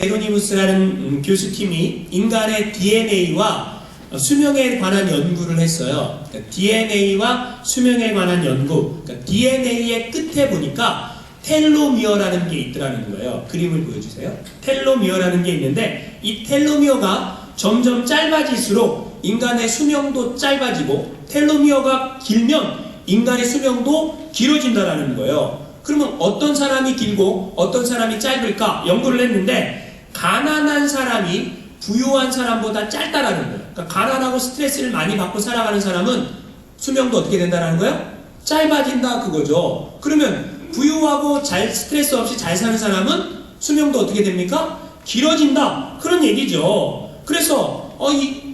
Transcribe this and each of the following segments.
제로니무스라는 교수팀이 인간의 DNA와 수명에 관한 연구를 했어요. 그러니까 DNA와 수명에 관한 연구. 그러니까 DNA의 끝에 보니까 텔로미어라는 게 있더라는 거예요. 그림을 보여주세요. 텔로미어라는 게 있는데 이 텔로미어가 점점 짧아질수록 인간의 수명도 짧아지고 텔로미어가 길면 인간의 수명도 길어진다는 거예요. 그러면 어떤 사람이 길고 어떤 사람이 짧을까 연구를 했는데 가난한 사람이 부유한 사람보다 짧다라는 거예요. 그러니까 가난하고 스트레스를 많이 받고 살아가는 사람은 수명도 어떻게 된다는 거예요? 짧아진다 그거죠. 그러면 부유하고 스트레스 없이 잘 사는 사람은 수명도 어떻게 됩니까? 길어진다 그런 얘기죠. 그래서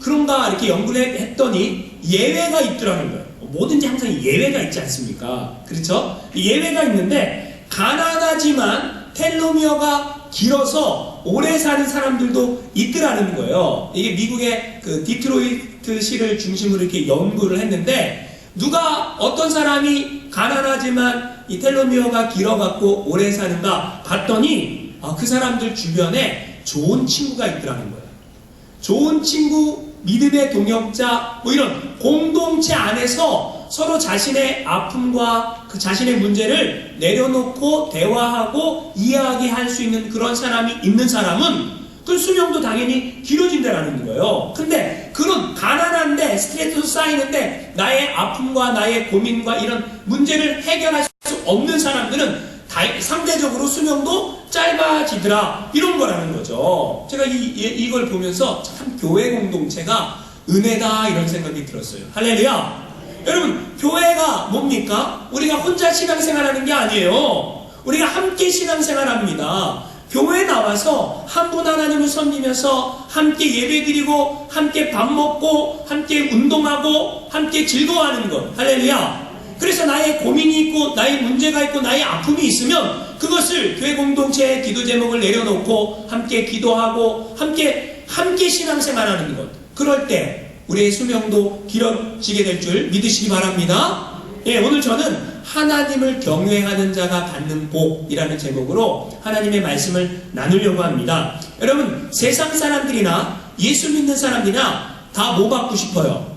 그런가 이렇게 연구를 했더니 예외가 있더라는 거예요. 뭐든지 항상 예외가 있지 않습니까? 그렇죠? 예외가 있는데 가난하지만 텔로미어가 길어서 오래 사는 사람들도 있더라는 거예요. 이게 미국의 그 디트로이트시를 중심으로 이렇게 연구를 했는데 어떤 사람이 가난하지만 이 텔로미어가 길어갖고 오래 사는가 봤더니 그 사람들 주변에 좋은 친구가 있더라는 거예요. 좋은 친구, 믿음의 동역자, 이런 공동체 안에서 서로 자신의 아픔과 그 자신의 문제를 내려놓고 대화하고 이야기할 수 있는 그런 사람이 있는 사람은 그 수명도 당연히 길어진다라는 거예요. 근데 그런 가난한데 스트레스도 쌓이는데 나의 아픔과 나의 고민과 이런 문제를 해결할 수 없는 사람들은 상대적으로 수명도 짧아지더라 이런 거라는 거죠. 제가 이걸 보면서 참 교회 공동체가 은혜다 이런 생각이 들었어요. 할렐루야. 여러분 교회가 뭡니까? 우리가 혼자 신앙생활하는 게 아니에요. 우리가 함께 신앙생활합니다. 교회에 나와서 한 분 하나님을 섬기면서 함께 예배드리고 함께 밥 먹고 함께 운동하고 함께 즐거워하는 것. 할렐루야. 그래서 나의 고민이 있고 나의 문제가 있고 나의 아픔이 있으면 그것을 교회 공동체의 기도 제목을 내려놓고 함께 기도하고 함께 신앙생활하는 것. 그럴 때 우리의 수명도 길어지게 될 줄 믿으시기 바랍니다. 오늘 저는 하나님을 경외하는 자가 받는 복이라는 제목으로 하나님의 말씀을 나누려고 합니다. 여러분 세상 사람들이나 예수 믿는 사람들이나 다 뭐 받고 싶어요?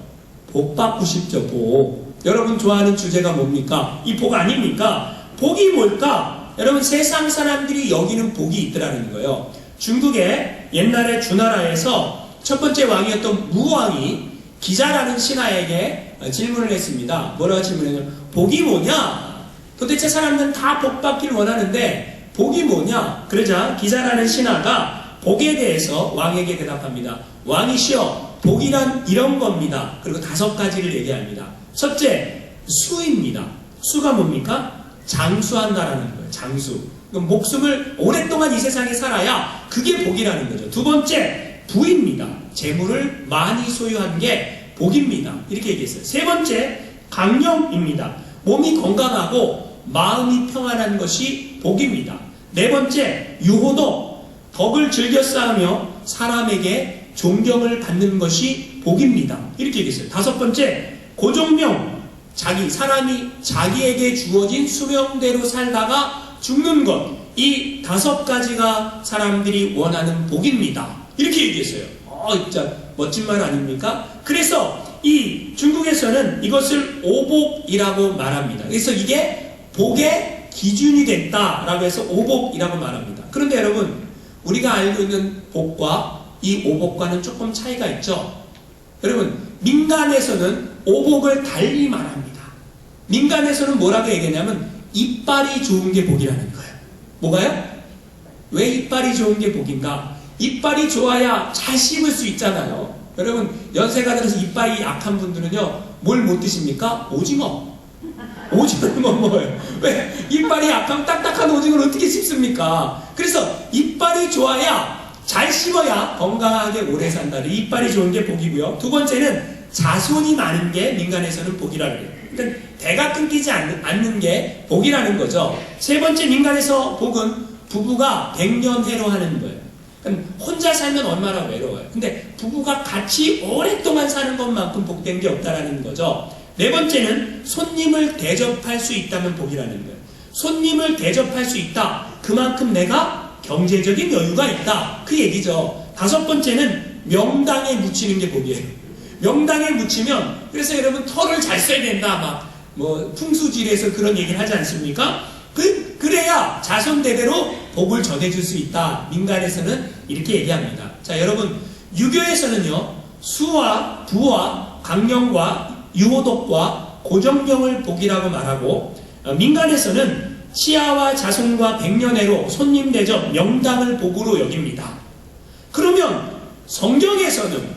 복 받고 싶죠. 복. 여러분 좋아하는 주제가 뭡니까? 이 복 아닙니까? 복이 뭘까? 여러분 세상 사람들이 여기는 복이 있더라는 거예요. 중국의 옛날에 주나라에서 첫 번째 왕이었던 무왕이 기자라는 신하에게 질문을 했습니다. 뭐라고 질문했냐면 복이 뭐냐? 도대체 사람들은 다 복 받길 원하는데 복이 뭐냐? 그러자 기자라는 신하가 복에 대해서 왕에게 대답합니다. 왕이시여 복이란 이런 겁니다. 그리고 5가지를 얘기합니다. 첫째, 수입니다. 수가 뭡니까? 장수한다라는 거예요. 장수. 그럼 목숨을 오랫동안 이 세상에 살아야 그게 복이라는 거죠. 두 번째, 부입니다. 재물을 많이 소유한 게 복입니다. 이렇게 얘기했어요. 세 번째, 강령입니다. 몸이 건강하고 마음이 평안한 것이 복입니다. 네 번째, 유호도. 덕을 즐겨 쌓으며 사람에게 존경을 받는 것이 복입니다. 이렇게 얘기했어요. 5번째, 고종명. 사람이 자기에게 주어진 수명대로 살다가 죽는 것. 이 5가지가 사람들이 원하는 복입니다. 이렇게 얘기했어요. 진짜 멋진 말 아닙니까? 그래서 이 중국에서는 이것을 오복이라고 말합니다. 그래서 이게 복의 기준이 됐다라고 해서 오복이라고 말합니다. 그런데 여러분 우리가 알고 있는 복과 이 오복과는 조금 차이가 있죠. 여러분 민간에서는 오복을 달리 말합니다. 민간에서는 뭐라고 얘기하냐면 이빨이 좋은 게 복이라는 거예요. 뭐가요? 왜 이빨이 좋은 게 복인가? 이빨이 좋아야 잘 씹을 수 있잖아요. 여러분 연세가 들어서 이빨이 약한 분들은요 뭘 못 드십니까? 오징어를 못 먹어요. 왜? 이빨이 약하면 딱딱한 오징어를 어떻게 씹습니까? 그래서 이빨이 좋아야 잘 씹어야 건강하게 오래 산다. 이빨이 좋은 게 복이고요. 두 번째는 자손이 많은 게 민간에서는 복이라고 해요. 그러니까 대가 끊기지 않는 게 복이라는 거죠. 세 번째 민간에서 복은 부부가 백년해로 하는 거예요. 혼자 살면 얼마나 외로워요. 근데 부부가 같이 오랫동안 사는 것만큼 복된 게 없다라는 거죠. 네 번째는 손님을 대접할 수 있다면 복이라는 거예요. 손님을 대접할 수 있다. 그만큼 내가 경제적인 여유가 있다. 그 얘기죠. 다섯 번째는 명당에 묻히는 게 복이에요. 명당에 묻히면, 그래서 여러분 털을 잘 써야 된다. 풍수지리에서 그런 얘기를 하지 않습니까? 그래야 자손 대대로 복을 전해줄 수 있다. 민간에서는 이렇게 얘기합니다. 자, 여러분, 유교에서는요, 수와 부와 강령과 유호독과 고정령을 복이라고 말하고, 민간에서는 치아와 자손과 백년해로 손님 대접 명당을 복으로 여깁니다. 그러면 성경에서는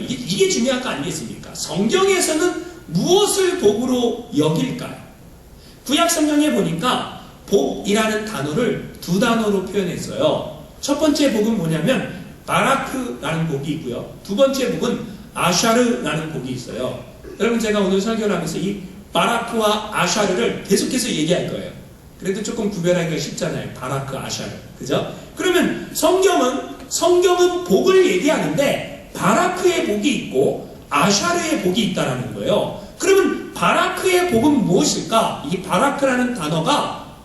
이게 중요한 거 아니겠습니까? 성경에서는 무엇을 복으로 여길까요? 구약 성경에 보니까 복이라는 단어를 두 단어로 표현했어요. 첫 번째 복은 뭐냐면 바라크라는 복이 있고요. 두 번째 복은 아샤르라는 복이 있어요. 여러분, 제가 오늘 설교를 하면서 이 바라크와 아샤르를 계속해서 얘기할 거예요. 그래도 조금 구별하기가 쉽잖아요. 바라크, 아샤르. 그죠? 그러면 성경은 복을 얘기하는데 바라크의 복이 있고 아샤르의 복이 있다라는 거예요. 그러면 바라크의 복은 무엇일까? 이 바라크라는 단어가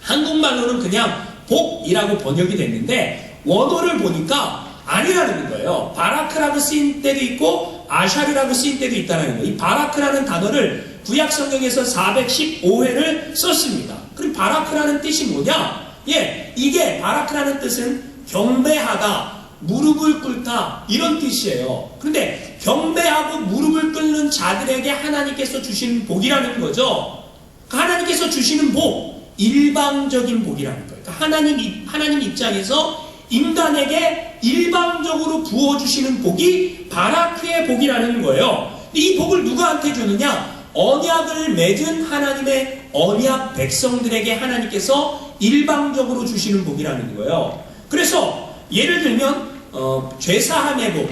한국말로는 그냥 복이라고 번역이 됐는데 원어를 보니까 아니라는 거예요. 바라크라고 쓰인 때도 있고 아샤르라고 쓰인 때도 있다는 거예요. 이 바라크라는 단어를 구약 성경에서 415회를 썼습니다. 그럼 바라크라는 뜻이 뭐냐? 이게 바라크라는 뜻은 경배하다, 무릎을 꿇다, 이런 뜻이에요. 그런데 경배하고 무릎을 꿇는 자들에게 하나님께서 주시는 복이라는 거죠. 하나님께서 주시는 복, 일방적인 복이라는 거예요. 하나님 입장에서 인간에게 일방적으로 부어주시는 복이 바라크의 복이라는 거예요. 이 복을 누구한테 주느냐? 언약을 맺은 하나님의 언약 백성들에게 하나님께서 일방적으로 주시는 복이라는 거예요. 그래서 예를 들면 죄사함의 복,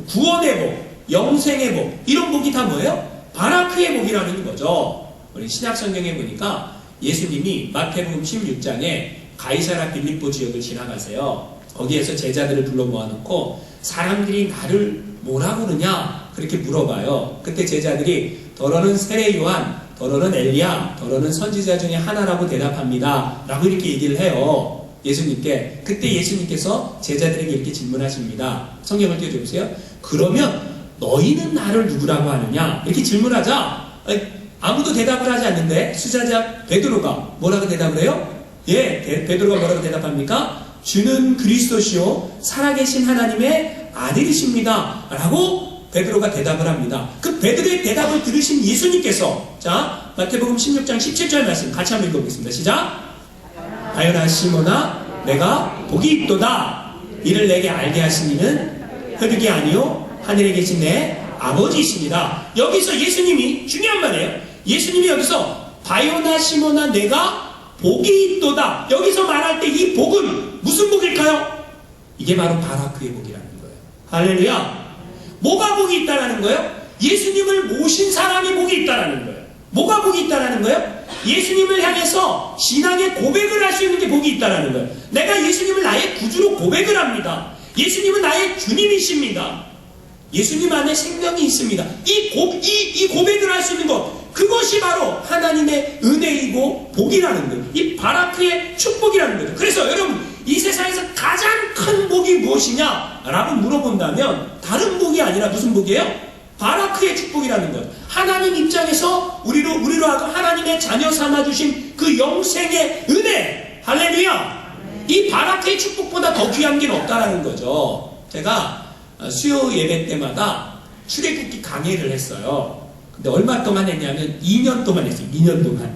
구원의 복, 영생의 복, 이런 복이 다 뭐예요? 바라크의 복이라는 거죠. 우리 신약성경에 보니까 예수님이 마태복음 16장에 가이사라 빌립보 지역을 지나가세요. 거기에서 제자들을 불러 모아놓고 사람들이 나를 뭐라 그러냐? 그렇게 물어봐요. 그때 제자들이 더러는 세례 요한, 더러는 엘리야, 더러는 선지자 중에 하나라고 대답합니다. 라고 이렇게 얘기를 해요. 예수님께. 그때 예수님께서 제자들에게 이렇게 질문하십니다. 성경을 띄워주세요. 그러면 너희는 나를 누구라고 하느냐? 이렇게 질문하자 아무도 대답을 하지 않는데 수자자 베드로가 뭐라고 대답을 해요? 베드로가 뭐라고 대답합니까? 주는 그리스도시요 살아계신 하나님의 아들이십니다. 라고 베드로가 대답을 합니다. 그 베드로의 대답을 들으신 예수님께서, 자, 마태복음 16장 17절 말씀 같이 한번 읽어보겠습니다. 시작! 바요나 시몬아, 내가 복이 있도다. 이를 내게 알게 하신 이는 혈육이 아니요 하늘에 계신 내 아버지이십니다. 여기서 예수님이, 중요한 말이에요. 예수님이 여기서 바요나 시몬아, 내가 복이 있도다. 여기서 말할 때 이 복은 무슨 복일까요? 이게 바로 바라크의 복이라는 거예요. 할렐루야. 뭐가 복이 있다라는 거예요? 예수님을 모신 사람이 복이 있다라는 거예요. 뭐가 복이 있다라는 거예요? 예수님을 향해서 신앙의 고백을 할 수 있는 게 복이 있다라는 거예요. 내가 예수님을 나의 구주로 고백을 합니다. 예수님은 나의 주님이십니다. 예수님 안에 생명이 있습니다. 이 고백을 할 수 있는 것, 그것이 바로 하나님의 은혜이고 복이라는 거예요. 이 바라크의 축복이라는 거죠. 그래서 여러분, 이 세상에서 가장 큰 복이 무엇이냐? 라고 물어본다면 다른 복이 아니라 무슨 복이에요? 바라크의 축복이라는 것. 하나님 입장에서 우리로 하고 하나님의 자녀 삼아주신 그 영생의 은혜. 할렐루야. 이 바라크의 축복보다 더 귀한 게 없다라는 거죠. 제가 수요 예배 때마다 출애굽기 강해를 했어요. 근데 얼마 동안 했냐면 2년 동안 했어요. 2년 동안.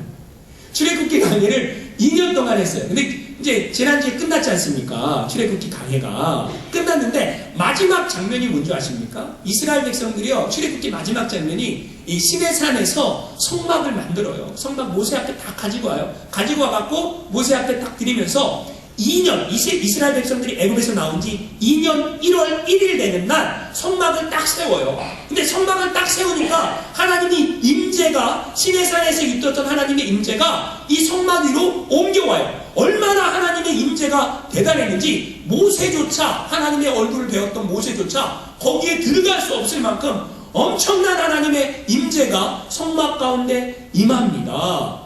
출애굽기 강해를 2년 동안 했어요. 근데 이제 지난주에 끝났지 않습니까? 출애굽기 강해가 끝났는데 마지막 장면이 뭔지 아십니까? 이스라엘 백성들이요, 출애굽기 마지막 장면이 이 시내산에서 성막을 만들어요. 성막 모세 앞에 다 가지고 와요. 가지고 와갖고 모세 앞에 딱 드리면서 2년, 이스라엘 백성들이 애굽에서 나온 지 2년 1월 1일 되는 날 성막을 딱 세워요. 근데 성막을 딱 세우니까 하나님이 임재가, 시내산에서 있었던 하나님의 임재가 이 성막 위로 옮겨와요. 얼마나 하나님의 임재가 대단했는지 모세조차, 하나님의 얼굴을 배웠던 모세조차 거기에 들어갈 수 없을 만큼 엄청난 하나님의 임재가 성막 가운데 임합니다.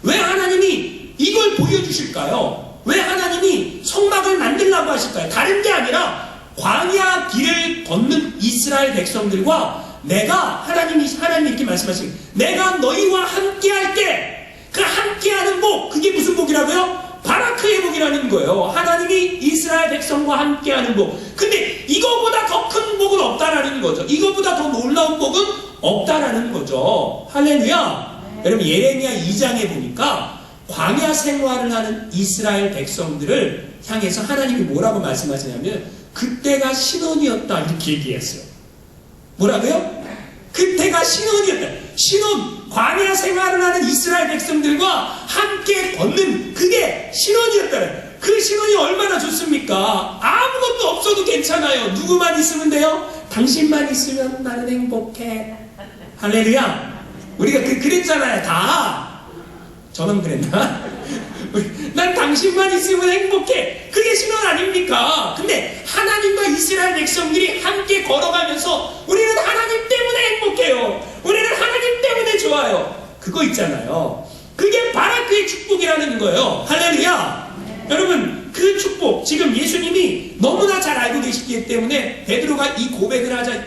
왜 하나님이 이걸 보여주실까요? 왜 하나님이 성막을 만들라고 하실까요? 다른 게 아니라 광야 길을 걷는 이스라엘 백성들과 하나님이 이렇게 말씀하시는, 내가 너희와 함께 할게. 그 함께하는 복, 그게 무슨 복이라고요? 바라크의 복이라는 거예요. 하나님이 이스라엘 백성과 함께하는 복. 근데 이거보다 더 큰 복은 없다라는 거죠. 이거보다 더 놀라운 복은 없다라는 거죠. 할렐루야. 여러분, 예레미야 2장에 보니까 광야 생활을 하는 이스라엘 백성들을 향해서 하나님이 뭐라고 말씀하시냐면, 그때가 신혼이었다, 이렇게 얘기했어요. 뭐라고요? 그때가 신혼이었다. 신혼, 광야 생활을 하는 이스라엘 백성들과 함께 걷는 그게 신혼이었다. 그 신혼이 얼마나 좋습니까? 아무것도 없어도 괜찮아요. 누구만 있으면 돼요? 당신만 있으면 나는 행복해. 할렐루야. 우리가 그랬잖아요. 다. 저만 그랬나? 난 당신만 있으면 행복해. 그게 신혼 아닙니까? 근데 하나님과 이스라엘 백성들이 함께 걸어가면서 우리는 하나님 때문에 행복해요. 우리는 하나님 때문에 좋아요. 그거 있잖아요. 그게 바라크의 축복이라는 거예요. 할렐루야. 여러분, 그 축복, 지금 예수님이 너무나 잘 알고 계시기 때문에 베드로가 이 고백을 하자,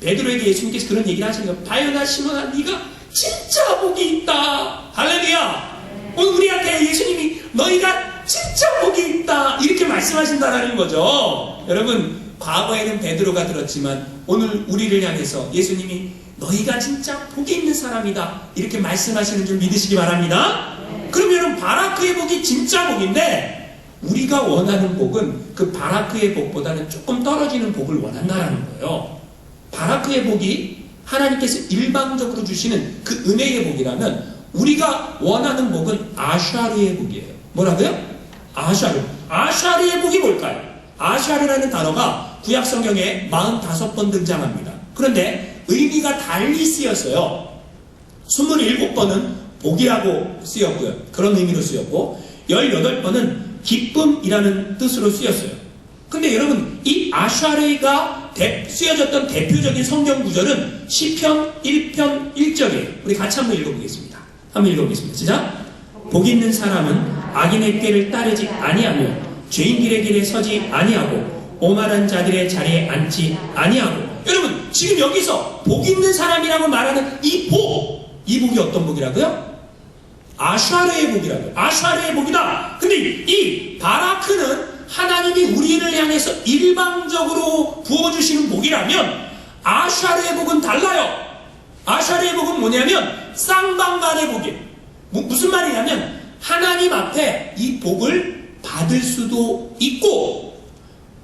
베드로에게 예수님께서 그런 얘기를 하시는 거예요. 바요나 시몬아, 네가 진짜 복이 있다. 할렐루야. 오늘 우리한테 예수님이 너희가 진짜 복이 있다, 이렇게 말씀하신다라는 거죠. 여러분, 과거에는 베드로가 들었지만 오늘 우리를 향해서 예수님이 너희가 진짜 복이 있는 사람이다, 이렇게 말씀하시는 줄 믿으시기 바랍니다. 그럼 여러분, 바라크의 복이 진짜 복인데 우리가 원하는 복은 그 바라크의 복보다는 조금 떨어지는 복을 원한다라는 거예요. 바라크의 복이 하나님께서 일방적으로 주시는 그 은혜의 복이라면 우리가 원하는 복은 아샤르의 복이에요. 뭐라고요? 아샤르. 아샤르의 복이 뭘까요? 아샤르라는 단어가 구약 성경에 45번 등장합니다. 그런데 의미가 달리 쓰였어요. 27번은 복이라고 쓰였고요. 그런 의미로 쓰였고 18번은 기쁨이라는 뜻으로 쓰였어요. 근데 여러분, 이 아샤르가 쓰여졌던 대표적인 성경 구절은 시편 1편 1절이에요. 우리 같이 한번 읽어보겠습니다. 한번 읽어보겠습니다. 시작. 복 있는 사람은 악인의 꾀를 따르지 아니하며 죄인 길의 길에 서지 아니하고 오만한 자들의 자리에 앉지 아니하고. 여러분, 지금 여기서 복 있는 사람이라고 말하는 이 복이 어떤 복이라고요? 아샤르의 복이라고요. 아샤르의 복이다. 근데 이 바라크는 하나님이 우리를 향해서 일방적으로 부어주시는 복이라면 아샤르의 복은 달라요. 아샤르의 복은 뭐냐면 쌍방간의 복이에요. 무슨 말이냐면 하나님 앞에 이 복을 받을 수도 있고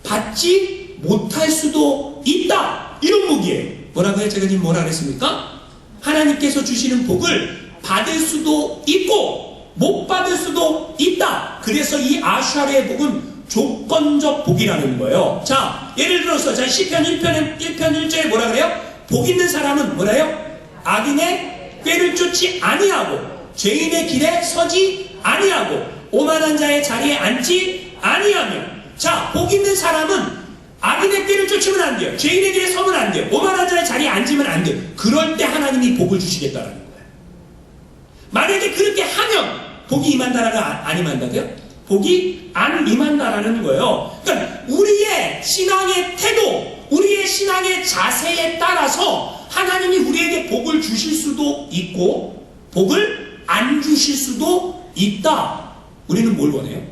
받지 못할 수도 있다, 이런 복이에요. 뭐라고요? 제가 지금 뭐라 그랬습니까? 하나님께서 주시는 복을 받을 수도 있고 못 받을 수도 있다. 그래서 이 아샤르의 복은 조건적 복이라는 거예요. 자, 예를 들어서 시편 1편 1절에 뭐라 그래요? 복 있는 사람은 뭐래요? 악인의 꾀를 쫓지 아니하고 죄인의 길에 서지 아니하고 오만한 자의 자리에 앉지 아니하며. 자, 복 있는 사람은 악인의 꾀를 쫓으면 안 돼요. 죄인의 길에 서면 안 돼요. 오만한 자의 자리에 앉으면 안 돼요. 그럴 때 하나님이 복을 주시겠다라는 거예요. 만약에 그렇게 하면 복이 임한다라가 안 임한다고요? 복이 안 임한다라는 거예요. 그러니까 우리의 신앙의 태도, 우리의 신앙의 자세에 따라서 하나님이 우리에게 복을 주실 수도 있고 복을 안 주실 수도 있다. 우리는 뭘 원해요?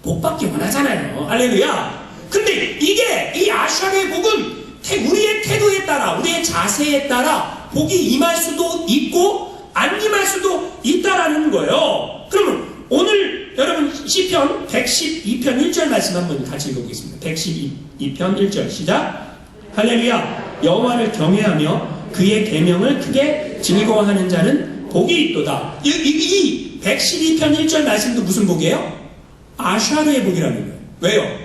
복 받기 원하잖아요. 할렐루야. 근데 이게 이 아샤르의 복은 우리의 태도에 따라, 우리의 자세에 따라 복이 임할 수도 있고 안 임할 수도 있다라는 거예요. 그러면 오늘 여러분 시편 112편 1절 말씀 한번 같이 읽어보겠습니다. 112편 1절 시작. 할렐루야. 여호와를 경외하며 그의 계명을 크게 즐거워하는 자는 복이 있도다. 이 112편 1절 말씀도 무슨 복이에요? 아샤르의 복이라는 거예요. 왜요?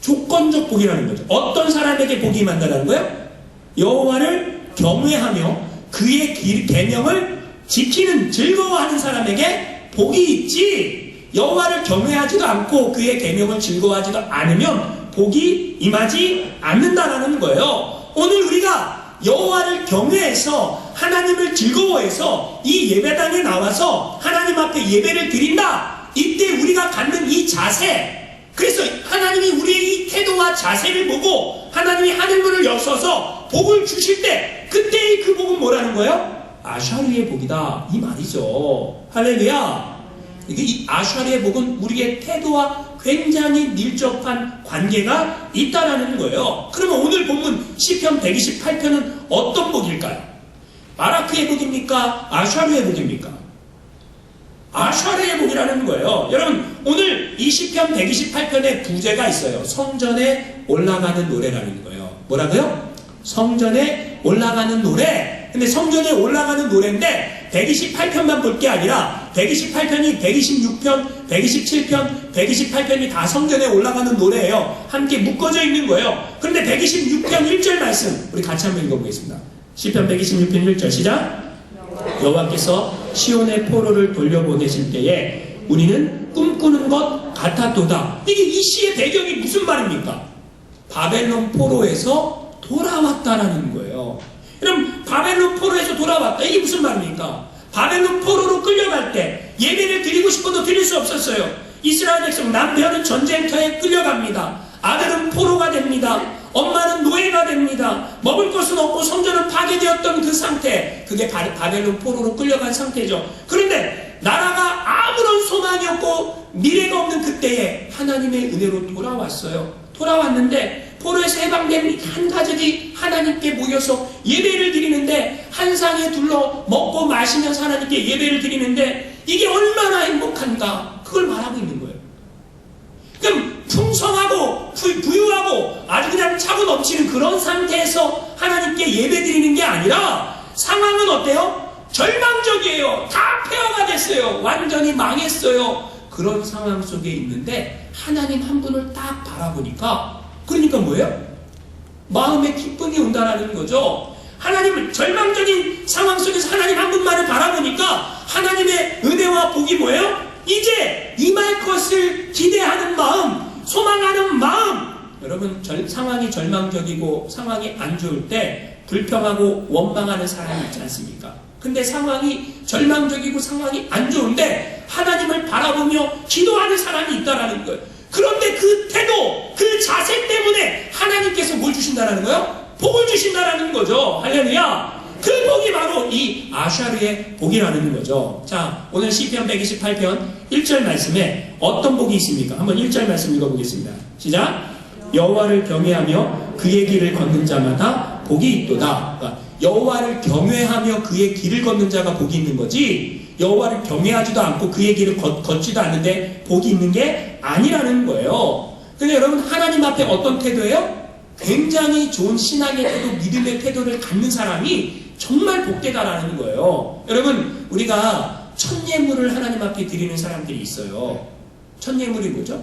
조건적 복이라는 거죠. 어떤 사람에게 복이 임한다는 거예요? 여호와를 경외하며 그의 계명을 지키는, 즐거워하는 사람에게 복이 있지, 여호와를 경외하지도 않고 그의 계명을 즐거워하지도 않으면 복이 임하지 않는다라는 거예요. 오늘 우리가 여호와를 경외해서 하나님을 즐거워해서 이 예배당에 나와서 하나님 앞에 예배를 드린다, 이때 우리가 갖는 이 자세, 그래서 하나님이 우리의 이 태도와 자세를 보고 하나님이 하늘문을 여셔서 복을 주실 때 그때의 그 복은 뭐라는 거예요? 아샤르의 복이다 이 말이죠. 할렐루야. 이 아샤르의 복은 우리의 태도와 굉장히 밀접한 관계가 있다라는 거예요. 그러면 오늘 본문 시편 128편은 어떤 복일까요? 바라크의 복입니까? 아샤르의 복입니까? 아샤르의 복이라는 거예요. 여러분 오늘 이 시편 128편에 부제가 있어요. 성전에 올라가는 노래라는 거예요. 뭐라고요? 성전에 올라가는 노래. 근데 성전에 올라가는 노래인데 128편만 볼 게 아니라 128편이 126편, 127편, 128편이 다 성전에 올라가는 노래예요. 함께 묶어져 있는 거예요. 그런데 126편 1절 말씀 우리 같이 한번 읽어보겠습니다. 시편 126편 1절 시작. 여호와께서 시온의 포로를 돌려보내실 때에 우리는 꿈꾸는 것 같았도다. 이게 이 시의 배경이 무슨 말입니까? 바벨론 포로에서 돌아왔다라는 거예요. 여러분 바벨론 포로에서 돌아왔다 이게 무슨 말입니까? 바벨론 포로로 끌려갈 때 예배를 드리고 싶어도 드릴 수 없었어요. 이스라엘 백성 남편은 전쟁터에 끌려갑니다. 아들은 포로가 됩니다. 엄마는 노예가 됩니다. 먹을 것은 없고 성전은 파괴되었던 그 상태, 그게 바벨론 포로로 끌려간 상태죠. 그런데 나라가 아무런 소망이 없고 미래가 없는 그때에 하나님의 은혜로 돌아왔어요. 돌아왔는데 포로에서 해방된 한 가족이 하나님께 모여서 예배를 드리는데 한 상에 둘러 먹고 마시면서 하나님께 예배를 드리는데 이게 얼마나 행복한가 그걸 말하고 있는 거예요. 그럼 풍성하고 부유하고 아주 그냥 차고 넘치는 그런 상태에서 하나님께 예배 드리는 게 아니라 상황은 어때요? 절망적이에요. 다 폐허가 됐어요. 완전히 망했어요. 그런 상황 속에 있는데 하나님 한 분을 딱 바라보니까 그러니까 뭐예요? 마음에 기쁨이 온다라는 거죠. 하나님을 절망적인 상황 속에서 하나님 한 분만을 바라보니까 하나님의 은혜와 복이 뭐예요? 이제 임할 것을 기대하는 마음, 소망하는 마음. 여러분 상황이 절망적이고 상황이 안 좋을 때 불평하고 원망하는 사람이 있지 않습니까? 근데 상황이 절망적이고 상황이 안 좋은데 하나님을 바라보며 기도하는 사람이 있다라는 거예요. 그런데 그 태도, 그 자세 때문에 하나님께서 뭘 주신다라는 거예요? 복을 주신다라는 거죠. 할렐루야. 그 복이 바로 이 아샤르의 복이라는 거죠. 자, 오늘 시편 128편 1절 말씀에 어떤 복이 있습니까? 한번 1절 말씀 읽어보겠습니다. 시작. 여호와를 경외하며 그의 길을 걷는 자마다 복이 있도다. 그러니까 여호와를 경외하며 그의 길을 걷는 자가 복이 있는 거지, 여호와를 경외하지도 않고 그의 길을 걷지도 않는데 복이 있는 게 아니라는 거예요. 근데 여러분 하나님 앞에 어떤 태도예요? 굉장히 좋은 신앙의 태도, 믿음의 태도를 갖는 사람이 정말 복되다라는 거예요. 여러분 우리가 첫 예물을 하나님 앞에 드리는 사람들이 있어요. 첫 예물이 뭐죠?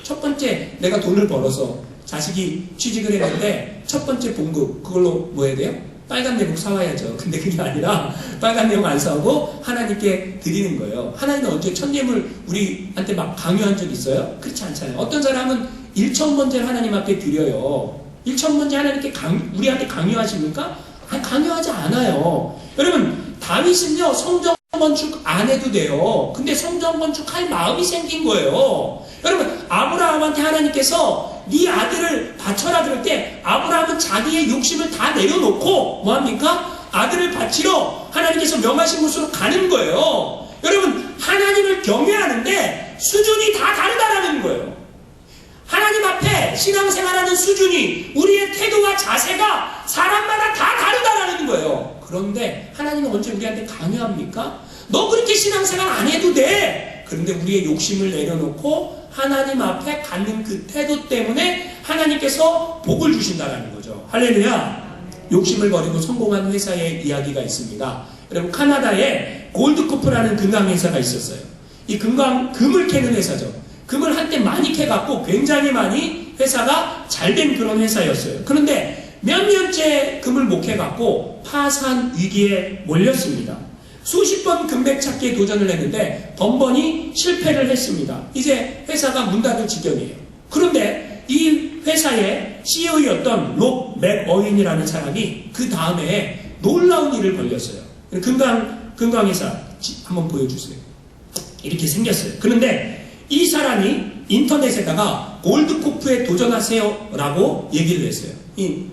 첫 번째 내가 돈을 벌어서 자식이 취직을 했는데 첫 번째 봉급 그걸로 뭐 해야 돼요? 빨간 내복 사와야죠. 근데 그게 아니라 빨간 내복 안 사고 하나님께 드리는 거예요. 하나님은 언제 첫 예물 우리한테 막 강요한 적 있어요? 그렇지 않잖아요. 어떤 사람은 1,000번째를 하나님 앞에 드려요. 1,000번째 하나님께 우리한테 강요하십니까? 아니, 강요하지 않아요. 여러분 다윗은요 성전 건축 안 해도 돼요. 근데 성전 건축할 마음이 생긴 거예요. 여러분 아브라함한테 하나님께서 네 아들을 바쳐라 그럴 때 아브라함은 자기의 욕심을 다 내려놓고 뭐합니까? 아들을 바치러 하나님께서 명하신 곳으로 가는 거예요. 여러분 하나님을 경외하는데 수준이 다 다르다라는 거예요. 하나님 앞에 신앙생활하는 수준이, 우리의 태도와 자세가 사람마다 다 다르다라는 거예요. 그런데 하나님은 언제 우리한테 강요합니까? 너 그렇게 신앙생활 안 해도 돼. 그런데 우리의 욕심을 내려놓고 하나님 앞에 갖는 그 태도 때문에 하나님께서 복을 주신다는 거죠. 할렐루야. 욕심을 버리고 성공한 회사의 이야기가 있습니다. 여러분 카나다에 골드코프라는 금강회사가 있었어요. 이 금을 캐는 회사죠. 금을 한때 많이 캐갖고 굉장히 많이 회사가 잘된 그런 회사였어요. 그런데 몇 년째 금을 못 캐갖고 파산 위기에 몰렸습니다. 수십 번 금백 찾기에 도전을 했는데 번번이 실패를 했습니다. 이제 회사가 문 닫을 지경이에요. 그런데 이 회사의 CEO였던 롭 맥어윈이라는 사람이 그 다음에 놀라운 일을 벌였어요. 금강회사 한번 보여주세요. 이렇게 생겼어요. 그런데 이 사람이 인터넷에다가 골드코프에 도전하세요 라고 얘기를 했어요. 이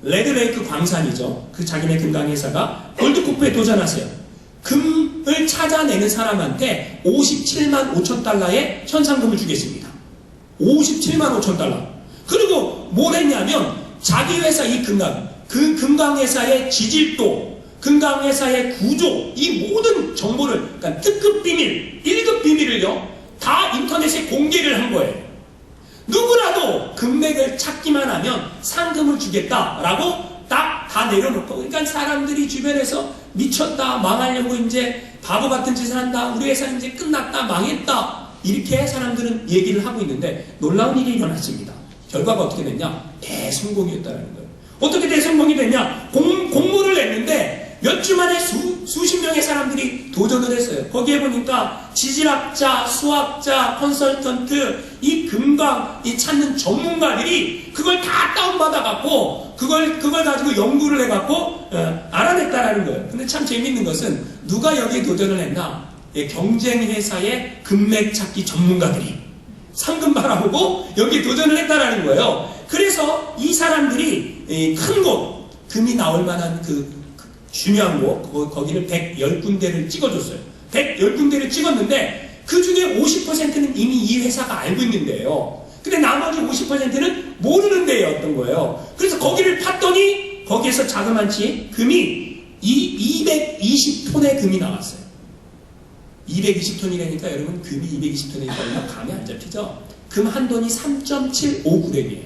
레드레이크 광산이죠. 그 자기네 금강회사가 골드코프에 도전하세요. 금을 찾아내는 사람한테 57만 5천 달러의 현상금을 주겠습니다. 57만 5천 달러. 그리고 뭘 했냐면 자기 회사 이 그 금강회사의 지질도, 금강회사의 구조, 이 모든 정보를, 그러니까 특급 비밀, 1급 비밀을요 다 인터넷에 공개를 한 거예요. 누구라도 금맥을 찾기만 하면 상금을 주겠다라고 딱 다 내려놓고, 그러니까 사람들이 주변에서 미쳤다, 망하려고 이제 바보 같은 짓을 한다, 우리 회사 이제 끝났다, 망했다, 이렇게 사람들은 얘기를 하고 있는데 놀라운 일이 일어났습니다. 결과가 어떻게 됐냐? 대성공이었다는 거예요. 어떻게 대성공이 됐냐? 공모를 냈는데 몇 주 만에 수십 명의 사람들이 도전을 했어요. 거기에 보니까 지질학자, 수학자, 컨설턴트, 이 금강, 이 찾는 전문가들이 그걸 다 다운받아갖고, 그걸 가지고 연구를 해갖고, 알아냈다라는 거예요. 근데 참 재밌는 것은, 누가 여기에 도전을 했나? 경쟁회사의 금맥 찾기 전문가들이 상금 바라보고 여기에 도전을 했다라는 거예요. 그래서 이 사람들이 큰 곳, 금이 나올 만한 중요한 곳, 거기를 110군데를 찍어줬어요. 110군데를 찍었는데 그 중에 50%는 이미 이 회사가 알고 있는데요. 근데 나머지 50%는 모르는 데였던 거예요. 그래서 거기를 팠더니 거기에서 자그만치 금이 220톤의 금이 나왔어요. 220톤이라니까 여러분 금이 220톤이니까 감이 안 잡히죠? 금 한 돈이 3.75g이에요.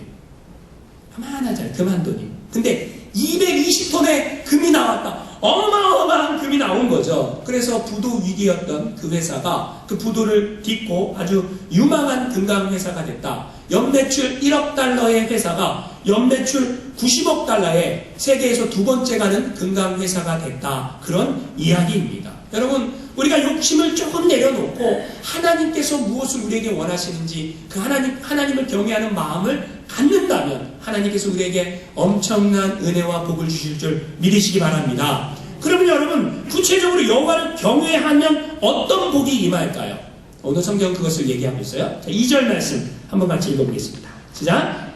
가만하잖아요. 금 한 돈이. 근데 220톤의 금이 나왔다. 어마어마한 금이 나온 거죠. 그래서 부도 위기였던 그 회사가 그 부도를 딛고 아주 유망한 금강 회사가 됐다. 연매출 1억 달러의 회사가 연매출 90억 달러의 세계에서 두 번째 가는 금강 회사가 됐다. 그런 이야기입니다. 여러분, 우리가 욕심을 조금 내려놓고 하나님께서 무엇을 우리에게 원하시는지 그 하나님을 경외하는 마음을 갖는다면 하나님께서 우리에게 엄청난 은혜와 복을 주실 줄 믿으시기 바랍니다. 그러면 여러분, 구체적으로 여호와를 경외하면 어떤 복이 임할까요? 오늘 성경은 그것을 얘기하고 있어요. 자, 2절 말씀 한번 같이 읽어보겠습니다. 시작!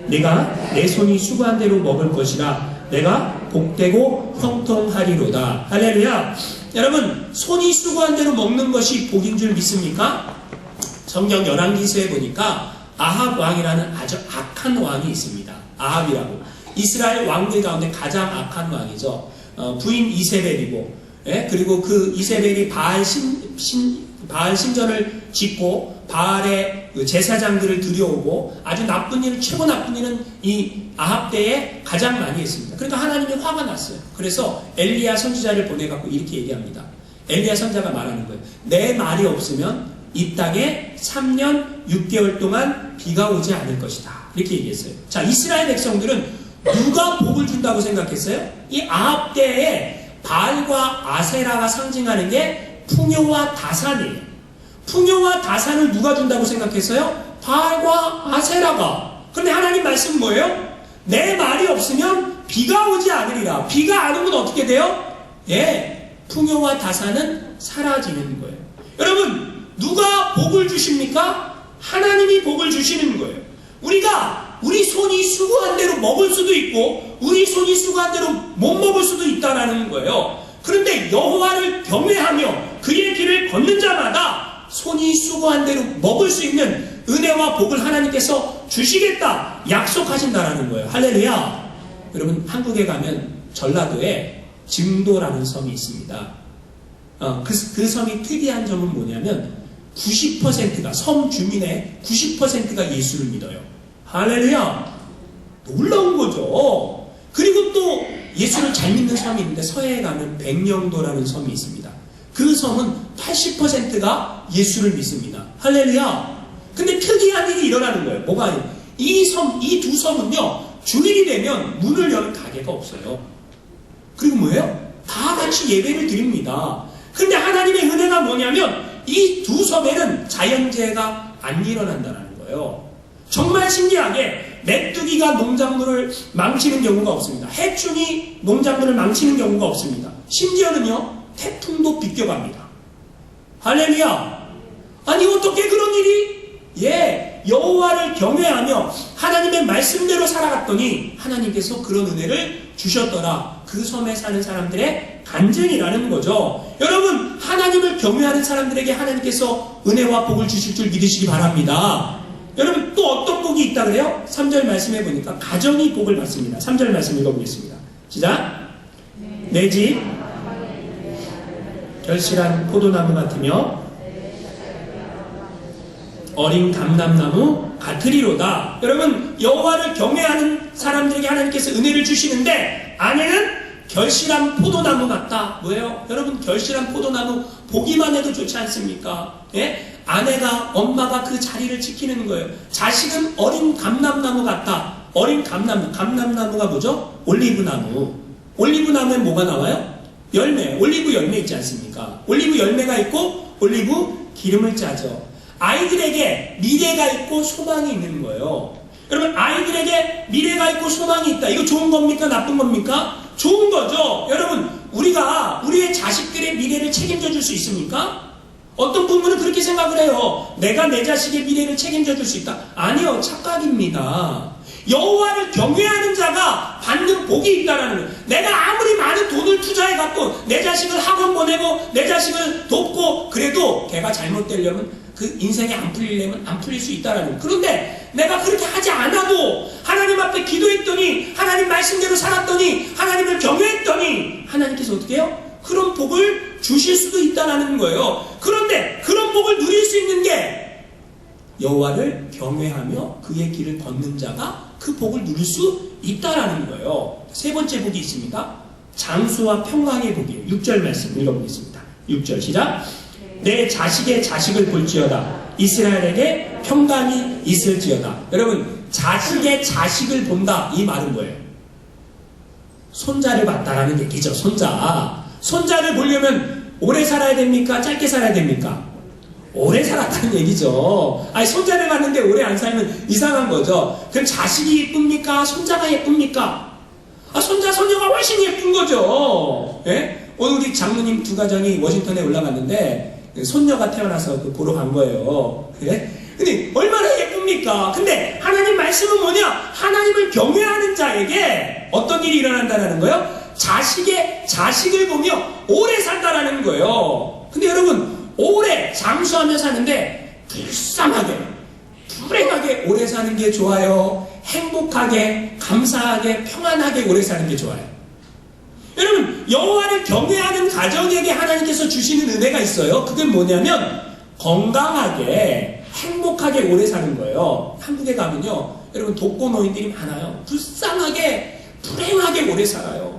내가 내 손이 수고한 대로 먹을 것이라 내가 복되고 형통하리로다. 할렐루야. 여러분, 손이 수고한 대로 먹는 것이 복인 줄 믿습니까? 성경 열왕기서에 보니까 아합 왕이라는 아주 악한 왕이 있습니다. 아합이라고. 이스라엘 왕들 가운데 가장 악한 왕이죠. 부인 이세벨이고, 그리고 그 이세벨이 바알 신전을 짓고 바알의 제사장들을 들여오고 아주 나쁜 일, 최고 나쁜 일은 이 아합 때에 가장 많이 했습니다. 그러니까 하나님이 화가 났어요. 그래서 엘리야 선지자를 보내갖고 이렇게 얘기합니다. 엘리야 선지자가 말하는 거예요. 내 말이 없으면 이 땅에 3년 6개월 동안 비가 오지 않을 것이다. 이렇게 얘기했어요. 자, 이스라엘 백성들은 누가 복을 준다고 생각했어요? 이 아합 때에 바알과 아세라가 상징하는 게 풍요와 다산이에요. 풍요와 다산을 누가 준다고 생각했어요? 바알과 아세라가. 그런데 하나님 말씀은 뭐예요? 내 말이 없으면 비가 오지 않으리라. 비가 안 오면 어떻게 돼요? 풍요와 다산은 사라지는 거예요. 여러분, 누가 복을 주십니까? 하나님이 복을 주시는 거예요. 우리 손이 수고한 대로 먹을 수도 있고 우리 손이 수고한 대로 못 먹을 수도 있다는 거예요. 그런데 여호와를 경외하며 그의 길을 걷는 자마다 손이 수고한 대로 먹을 수 있는 은혜와 복을 하나님께서 주시겠다 약속하신다라는 거예요. 할렐루야. 여러분, 한국에 가면 전라도에 증도라는 섬이 있습니다. 그 섬이 특이한 점은 뭐냐면 90%가, 섬 주민의 90%가 예수를 믿어요. 할렐루야. 놀라운 거죠. 그리고 또 예수를 잘 믿는 섬이 있는데 서해에 가면 백령도라는 섬이 있습니다. 그 섬은 80%가 예수를 믿습니다. 할렐루야. 근데 특이한 일이 일어나는 거예요. 뭐가? 이 두 섬은요, 주일이 되면 문을 여는 가게가 없어요. 그리고 뭐예요? 다 같이 예배를 드립니다. 근데 하나님의 은혜가 뭐냐면 이 두 섬에는 자연재해가 안 일어난다는 거예요. 정말 신기하게 메뚜기가 농작물을 망치는 경우가 없습니다. 해충이 농작물을 망치는 경우가 없습니다. 심지어는요, 태풍도 비껴갑니다. 할렐루야. 아니 어떻게 그런 일이? 예, 여호와를 경외하며 하나님의 말씀대로 살아갔더니 하나님께서 그런 은혜를 주셨더라. 그 섬에 사는 사람들의 간증이라는 거죠. 여러분, 하나님을 경외하는 사람들에게 하나님께서 은혜와 복을 주실 줄 믿으시기 바랍니다. 여러분, 또 어떤 복이 있다 그래요? 3절 말씀해 보니까 가정이 복을 받습니다. 3절 말씀 읽어보겠습니다. 시작. 내 집 결실한 포도나무 같으며 어린 감람나무 같으리로다. 여러분, 여호와를 경외하는 사람들에게 하나님께서 은혜를 주시는데 아내는 결실한 포도나무 같다. 뭐예요? 여러분, 결실한 포도나무 보기만 해도 좋지 않습니까? 예? 아내가, 엄마가 그 자리를 지키는 거예요. 자식은 어린 감람나무 같다. 어린 감람나무가 뭐죠? 올리브나무. 올리브나무에 뭐가 나와요? 열매, 올리브 열매 있지 않습니까? 올리브 열매가 있고 올리브 기름을 짜죠. 아이들에게 미래가 있고 소망이 있는 거예요. 여러분, 아이들에게 미래가 있고 소망이 있다. 이거 좋은 겁니까? 나쁜 겁니까? 좋은 거죠. 여러분, 우리가 우리의 자식들의 미래를 책임져 줄 수 있습니까? 어떤 부모는 그렇게 생각을 해요. 내가 내 자식의 미래를 책임져 줄 수 있다. 아니요, 착각입니다. 여호와를 경외하는 자가 받는 복이 있다라는 거예요. 내가 아무리 많은 돈을 투자해갖고 내 자식을 학원 보내고 내 자식을 돕고 그래도 걔가 잘못되려면 그 인생이 안 풀리려면 안 풀릴 수 있다라는 거예요. 그런데 내가 그렇게 하지 않아도 하나님 앞에 기도했더니 하나님 말씀대로 살았더니 하나님을 경외했더니 하나님께서 어떻게 해요? 그런 복을 주실 수도 있다라는 거예요. 그런데 그런 복을 누릴 수 있는 게 여호와를 경외하며 그의 길을 걷는 자가 그 복을 누릴 수 있다라는 거예요. 세 번째 복이 있습니다. 장수와 평강의 복이에요. 6절 말씀 읽어보겠습니다. 6절 시작. 내 자식의 자식을 볼지어다. 이스라엘에게 평강이 있을지어다. 여러분, 자식의 자식을 본다. 이 말은 뭐예요? 손자를 봤다라는 얘기죠. 손자를 보려면 오래 살아야 됩니까? 짧게 살아야 됩니까? 오래 살았다는 얘기죠. 아니, 손자를 봤는데 오래 안 살면 이상한 거죠. 그럼 자식이 예쁩니까? 손자가 예쁩니까? 손자, 손녀가 훨씬 예쁜 거죠. 예? 오늘 우리 장로님 두 가정이 워싱턴에 올라갔는데 손녀가 태어나서 보러 간 거예요. 그래? 근데 얼마나 예쁩니까? 근데 하나님 말씀은 뭐냐? 하나님을 경외하는 자에게 어떤 일이 일어난다는 거예요? 자식의 자식을 보며 오래 산다라는 거예요. 근데 여러분, 오래 장수하며 사는데 불행하게 오래 사는 게 좋아요? 행복하게, 감사하게, 평안하게 오래 사는 게 좋아요? 여러분, 여호와를 경외하는 가정에게 하나님께서 주시는 은혜가 있어요. 그게 뭐냐면 건강하게, 행복하게 오래 사는 거예요. 한국에 가면요, 여러분, 독거노인들이 많아요. 불행하게 오래 살아요.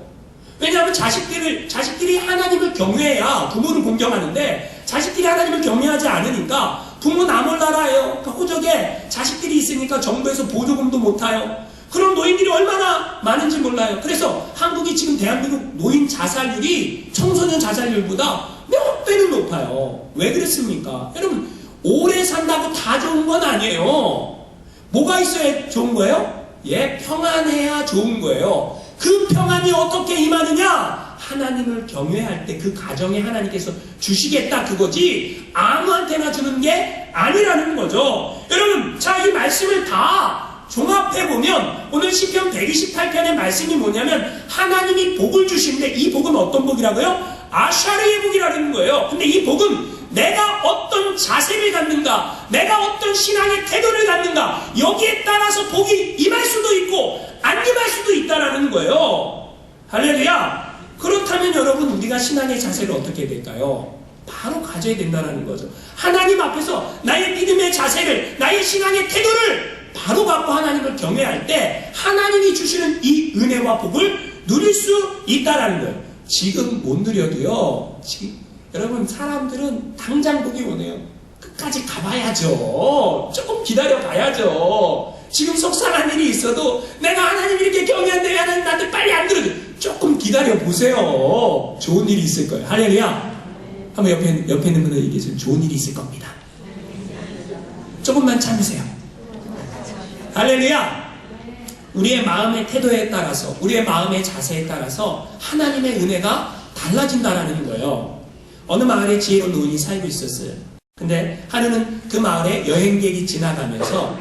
왜냐하면 자식들이 하나님을 경외해야 부모를 공경하는데 자식들이 하나님을 경외하지 않으니까 부모 나몰라라예요. 그러니까 호적에 자식들이 있으니까 정부에서 보조금도 못 타요. 그런 노인들이 얼마나 많은지 몰라요. 그래서 한국이 지금 대한민국 노인 자살률이 청소년 자살률보다 몇 배는 높아요. 왜 그렇습니까? 여러분, 오래 산다고 다 좋은 건 아니에요. 뭐가 있어야 좋은 거예요? 예, 평안해야 좋은 거예요. 그 평안이 어떻게 임하느냐? 하나님을 경외할 때 그 가정에 하나님께서 주시겠다, 그거지 아무한테나 주는 게 아니라는 거죠. 여러분, 자, 이 말씀을 다 종합해보면 오늘 시편 128편의 말씀이 뭐냐면 하나님이 복을 주시는데 이 복은 어떤 복이라고요? 아샤르의 복이라는 거예요. 근데 이 복은 내가 어떤 자세를 갖는가, 내가 어떤 신앙의 태도를 갖는가, 여기에 따라서 복이 임할 수도 있고 안 임할 수도 있다라는 거예요. 할렐루야. 그렇다면 여러분, 우리가 신앙의 자세를 어떻게 될까요? 바로 가져야 된다는 거죠. 하나님 앞에서 나의 믿음의 자세를, 나의 신앙의 태도를 바로 갖고 하나님을 경외할 때 하나님이 주시는 이 은혜와 복을 누릴 수 있다라는 거예요. 지금 못 누려도요, 여러분, 사람들은 당장 복이 오네요. 끝까지 가봐야죠. 조금 기다려 봐야죠. 지금 속상한 일이 있어도 내가 하나님 이렇게 경외한데 왜 하나님 나한테 빨리 안 들어줘? 조금 기다려 보세요. 좋은 일이 있을 거예요. 할렐루야. 한번 옆에 있는 분들 얘기해주세요. 좋은 일이 있을 겁니다. 조금만 참으세요. 할렐루야. 우리의 마음의 태도에 따라서, 우리의 마음의 자세에 따라서 하나님의 은혜가 달라진다라는 거예요. 어느 마을에 지혜로운 노인이 살고 있었어요. 근데 하루는 그 마을에 여행객이 지나가면서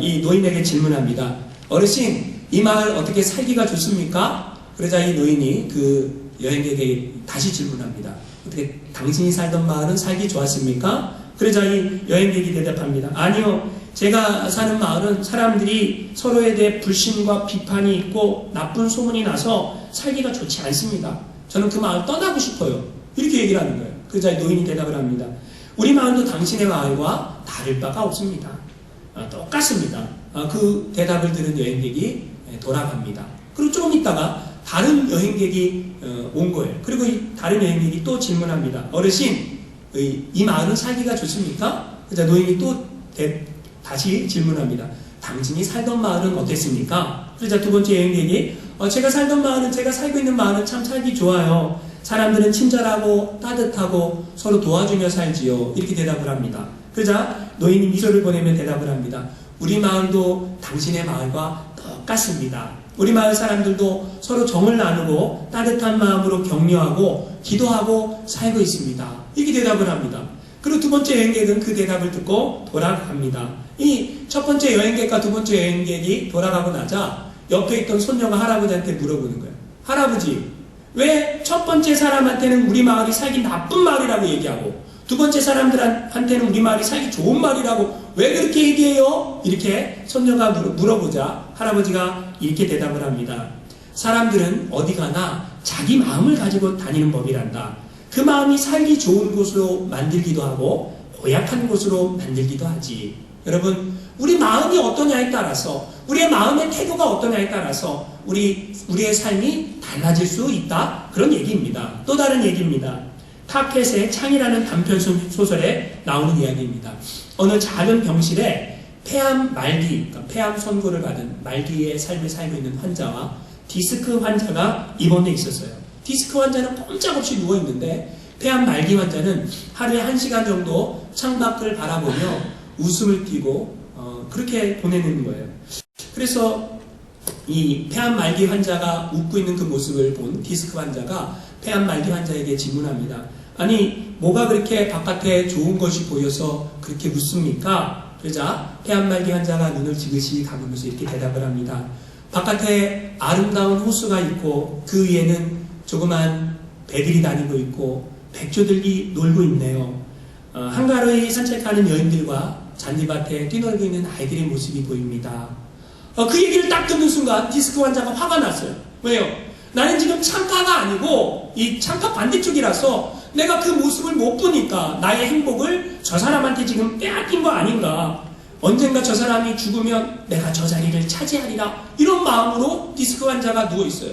이 노인에게 질문합니다. 어르신, 이 마을 어떻게 살기가 좋습니까? 그러자 이 노인이 그 여행객에게 다시 질문합니다. 어떻게 당신이 살던 마을은 살기 좋았습니까? 그러자 이 여행객이 대답합니다. 아니요, 제가 사는 마을은 사람들이 서로에 대해 불신과 비판이 있고 나쁜 소문이 나서 살기가 좋지 않습니다. 저는 그 마을 떠나고 싶어요. 이렇게 얘기를 하는 거예요. 그러자 노인이 대답을 합니다. 우리 마을도 당신의 마을과 다를 바가 없습니다. 똑같습니다. 그 대답을 들은 여행객이 돌아갑니다. 그리고 조금 있다가 다른 여행객이 온 거예요. 그리고 이 다른 여행객이 또 질문합니다. 어르신, 이 마을은 살기가 좋습니까? 그러자 노인이 또 다시 질문합니다. 당신이 살던 마을은 어땠습니까? 그러자 두 번째 여행객이 제가 살고 있는 마을은 참 살기 좋아요. 사람들은 친절하고 따뜻하고 서로 도와주며 살지요. 이렇게 대답을 합니다. 그러자 노인이 미소를 보내며 대답을 합니다. 우리 마을도 당신의 마을과 똑같습니다. 우리 마을 사람들도 서로 정을 나누고 따뜻한 마음으로 격려하고 기도하고 살고 있습니다. 이렇게 대답을 합니다. 그리고 두 번째 여행객은 그 대답을 듣고 돌아갑니다. 이 첫 번째 여행객과 두 번째 여행객이 돌아가고 나자 옆에 있던 손녀가 할아버지한테 물어보는 거예요. 할아버지, 왜 첫 번째 사람한테는 우리 마을이 살기 나쁜 마을이라고 얘기하고 두 번째 사람들한테는 우리 마을이 살기 좋은 마을이라고 왜 그렇게 얘기해요? 이렇게 손녀가 물어보자 할아버지가 이렇게 대답을 합니다. 사람들은 어디 가나 자기 마음을 가지고 다니는 법이란다. 그 마음이 살기 좋은 곳으로 만들기도 하고 고약한 곳으로 만들기도 하지. 여러분, 우리 마음이 어떠냐에 따라서 우리의 마음의 태도가 어떠냐에 따라서 우리의 삶이 달라질 수 있다. 그런 얘기입니다. 또 다른 얘기입니다. 타켓의 창이라는 단편 소설에 나오는 이야기입니다. 어느 작은 병실에 폐암 말기, 그러니까 폐암 선고를 받은 말기의 삶을 살고 있는 환자와 디스크 환자가 입원해 있었어요. 디스크 환자는 꼼짝없이 누워있는데 폐암 말기 환자는 하루에 1시간 정도 창밖을 바라보며 웃음을 띠고 그렇게 보내는 거예요. 그래서 이 폐암 말기 환자가 웃고 있는 그 모습을 본 디스크 환자가 폐암 말기 환자에게 질문합니다. 아니, 뭐가 그렇게 바깥에 좋은 것이 보여서 그렇게 웃습니까? 그러자 폐암 말기 환자가 눈을 지그시 감으면서 이렇게 대답을 합니다. 바깥에 아름다운 호수가 있고 그 위에는 조그만 배들이 다니고 있고 백조들이 놀고 있네요. 한가로이 산책하는 여인들과 잔디밭에 뛰놀고 있는 아이들의 모습이 보입니다. 그 얘기를 딱 듣는 순간 디스크 환자가 화가 났어요. 왜요? 나는 지금 창가가 아니고 이 창가 반대쪽이라서 내가 그 모습을 못 보니까 나의 행복을 저 사람한테 지금 빼앗긴 거 아닌가. 언젠가 저 사람이 죽으면 내가 저 자리를 차지하리라. 이런 마음으로 디스크 환자가 누워있어요.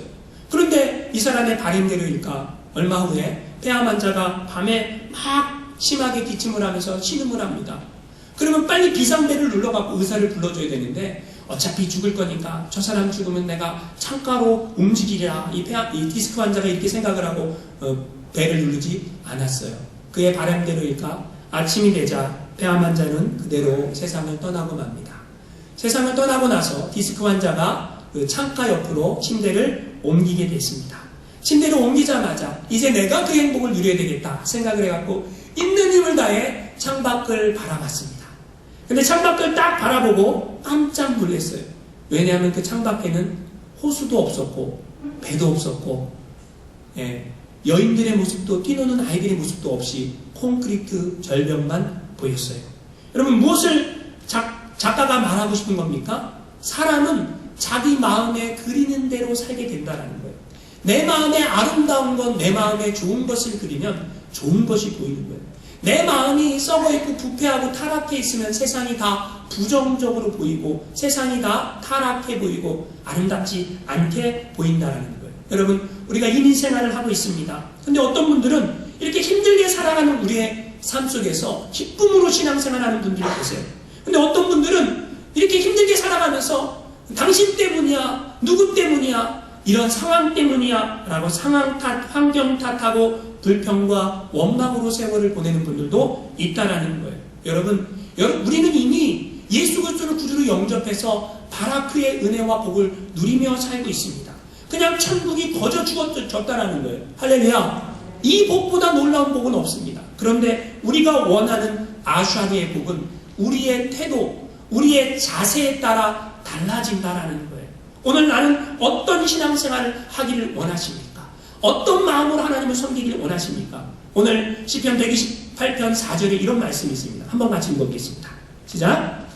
그런데 이 사람의 바람대로일까? 얼마 후에 폐암 환자가 밤에 막 심하게 기침을 하면서 신음을 합니다. 그러면 빨리 비상벨을 눌러갖고 의사를 불러줘야 되는데 어차피 죽을 거니까 저 사람 죽으면 내가 창가로 움직이랴. 이 디스크 환자가 이렇게 생각을 하고 벨을 누르지 않았어요. 그의 바람대로일까? 아침이 되자 폐암 환자는 그대로 세상을 떠나고 맙니다. 세상을 떠나고 나서 디스크 환자가 그 창가 옆으로 침대를 옮기게 됐습니다. 침대를 옮기자마자 이제 내가 그 행복을 누려야 되겠다 생각을 해갖고 있는 힘을 다해 창밖을 바라봤습니다. 근데 창밖을 딱 바라보고 깜짝 놀랐어요. 왜냐하면 그 창밖에는 호수도 없었고 배도 없었고 여인들의 모습도 뛰노는 아이들의 모습도 없이 콘크리트 절벽만 보였어요. 여러분, 무엇을 작가가 말하고 싶은 겁니까? 사람은 자기 마음에 그리는 대로 살게 된다는 거예요. 내 마음에 아름다운 것, 내 마음에 좋은 것을 그리면 좋은 것이 보이는 거예요. 내 마음이 썩어있고 부패하고 타락해 있으면 세상이 다 부정적으로 보이고 세상이 다 타락해 보이고 아름답지 않게 보인다는 거예요. 여러분, 우리가 이민 생활을 하고 있습니다. 근데 어떤 분들은 이렇게 힘들게 살아가는 우리의 삶 속에서 기쁨으로 신앙생활하는 분들이 계세요. 근데 어떤 분들은 이렇게 힘들게 살아가면서 당신 때문이야, 누구 때문이야, 이런 상황 때문이야 라고 상황 탓, 환경 탓하고 불평과 원망으로 세월을 보내는 분들도 있다라는 거예요. 여러분, 우리는 이미 예수 그리스도를 구주로 영접해서 바라크의 은혜와 복을 누리며 살고 있습니다. 그냥 천국이 거저 주어졌다라는 거예요. 할렐루야. 이 복보다 놀라운 복은 없습니다. 그런데 우리가 원하는 아슈아리의 복은 우리의 태도, 우리의 자세에 따라 달라진다라는 거예요. 오늘 나는 어떤 신앙생활을 하기를 원하십니까? 어떤 마음으로 하나님을 섬기기를 원하십니까? 오늘 시편 128편 4절에 이런 말씀이 있습니다. 한번 같이 읽어보겠습니다. 시작!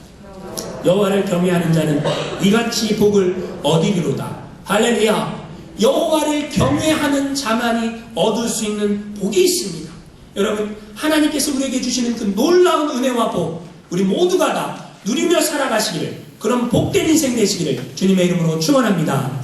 여호와를 경외하는 자는 이같이 복을 얻으리로다. 할렐루야! 여호와를 경외하는 자만이 얻을 수 있는 복이 있습니다. 여러분, 하나님께서 우리에게 주시는 그 놀라운 은혜와 복, 우리 모두가 다 누리며 살아가시기를, 그런 복된 인생 되시기를 주님의 이름으로 축원합니다.